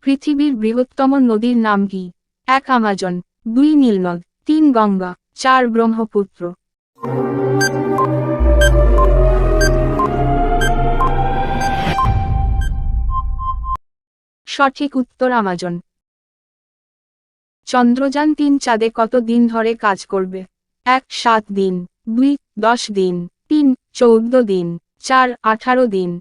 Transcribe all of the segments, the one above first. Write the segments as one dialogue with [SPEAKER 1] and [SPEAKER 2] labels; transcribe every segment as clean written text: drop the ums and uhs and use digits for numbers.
[SPEAKER 1] পৃথিবীর বৃহত্তম নদীর নাম কি? 1 আমাজন, 2 নীলনদ, 3 গঙ্গা, 4 ব্রহ্মপুত্র। সঠিক উত্তর আমাজন। চন্দ্রযান 3 চাঁদে কত দিন ধরে কাজ করবে? 1 7 দিন, 2 10 দিন, 3 14 দিন, 4 18 দিন।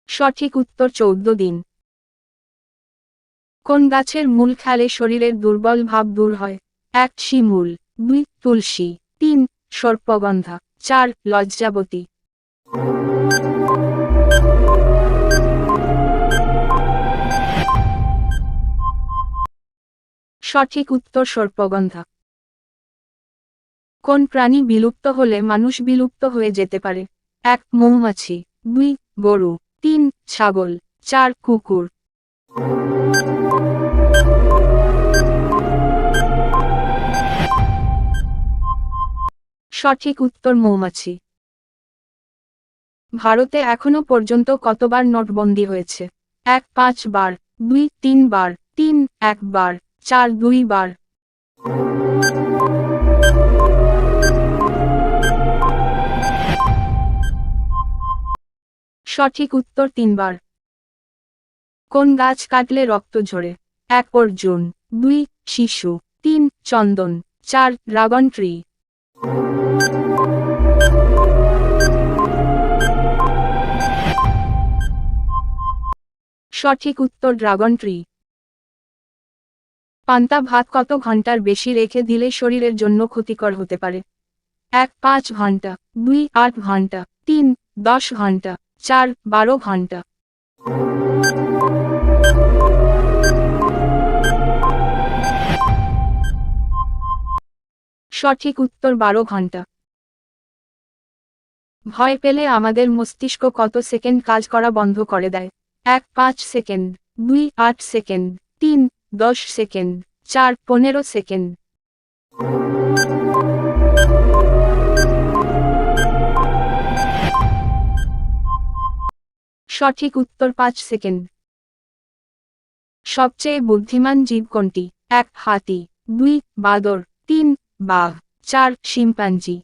[SPEAKER 1] সঠিক উত্তর 14 দিন। কোন গাছের মূল খেলে শরীরের দুর্বল ভাব দূর হয়? 1 শিমুল, 2 তুলসী, 3 সর্পগন্ধা, 4 লজ্জাবতী। সঠিক উত্তর সর্পগন্ধা। কোন প্রাণী বিলুপ্ত হলে মানুষ বিলুপ্ত হয়ে যেতে পারে? 1 মৌমাছি, 2 গরু, 3 ছাগল, 4 কুকুর। সঠিক উত্তর মৌমাছি। ভারতে এখনো পর্যন্ত কতবার নোটবন্দি হয়েছে? 1 5 বার, 2 3 বার, 3 1 বার, 4 2 বার। সঠিক উত্তর 3 বার। কোন গাছ কাটলে রক্ত ঝরে? 1 অর্জুন, 2 শিশু, 3 চন্দন, 4 ড্রাগন ট্রি। সঠিক উত্তর ড্রাগন ট্রি। পান্তা ভাত কত ঘন্টার বেশি রেখে দিলে শরীরের জন্য ক্ষতিকর হতে পারে? 1 5 ঘন্টা, 2 8 ঘন্টা, 3 10 ঘন্টা, 4 12 ঘন্টা। সঠিক উত্তর 12 ঘন্টা। ভয় পেলে আমাদের মস্তিষ্ক কত সেকেন্ড কাজ করা বন্ধ করে দেয়? 1 5 সেকেন্ড, 2 8 সেকেন্ড, 3 10 সেকেন্ড, 4 15 সেকেন্ড। সঠিক উত্তর 5 সেকেন্ড। সবচেয়ে বুদ্ধিমান জীব কোনটি? 1 হাতি, 2 বাদর, 3 বাঘ, 4 শিম্পাঞ্জি।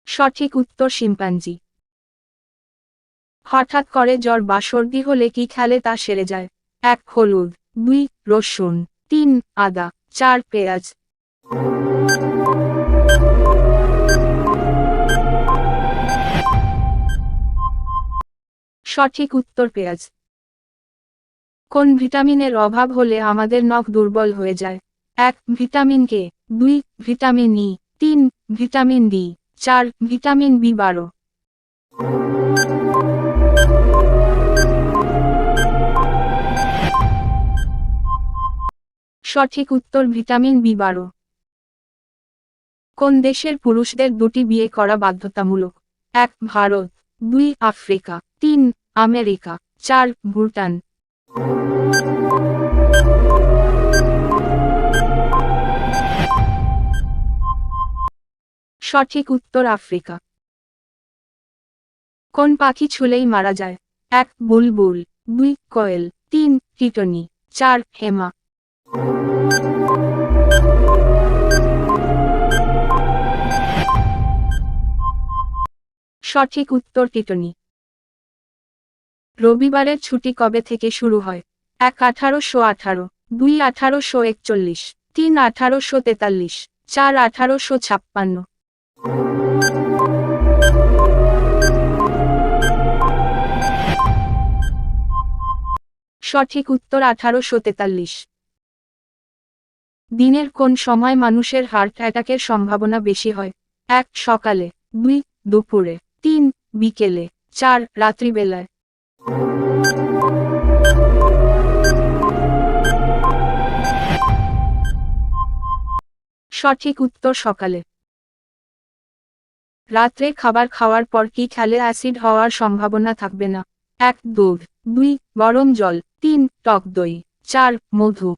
[SPEAKER 1] সঠিক উত্তর শিম্পাঞ্জি। হঠাৎ করে জ্বর বা সর্দি হলে কি খেলে তা সেরে যায়? 1 হলুদ, 2 রসুন, 3 আদা, 4 পেঁয়াজ। সঠিক উত্তর পেঁয়াজ। কোন ভিটামিনের অভাব হলে আমাদের নখ দুর্বল হয়ে যায়? 1 vitamin K, 2 vitamin E, 3 vitamin D, 4 vitamin বি12। সঠিক উত্তর ভিটামিন বি12। কোন দেশের পুরুষদের 2টি বিয়ে করা বাধ্যতামূলক? 1 ভারত, 2 আফ্রিকা, 3 আমেরিকা, 4 ভুটান। সঠিক উত্তর আফ্রিকা। কোন পাখি ছুলেই মারা যায়? 1 বুলবুল, 2 কোয়েল, 3 টিটনি, 4 হেমা। সঠিক উত্তর টিটনি। রবিবারের ছুটি কবে থেকে শুরু হয়? 1 1818, 2 1841, 3 1843, 4 1856। সঠিক উত্তর 1843। দিনের কোন সময় মানুষের হার্ট অ্যাটাকের সম্ভাবনা বেশি হয়? 1 সকালে, 2 দুপুরে, 3 বিকেলে, 4 রাত্রিবেলায়। সঠিক উত্তর সকালে। রাত্রে খাবার খাওয়ার পর কি খেলে অ্যাসিড হওয়ার সম্ভাবনা থাকবে না? 1 দুধ, 2 গরম জল, 3 টক দই, 4 মধু।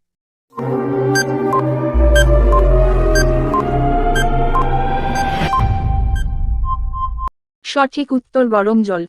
[SPEAKER 1] সঠিক উত্তর গরম জল।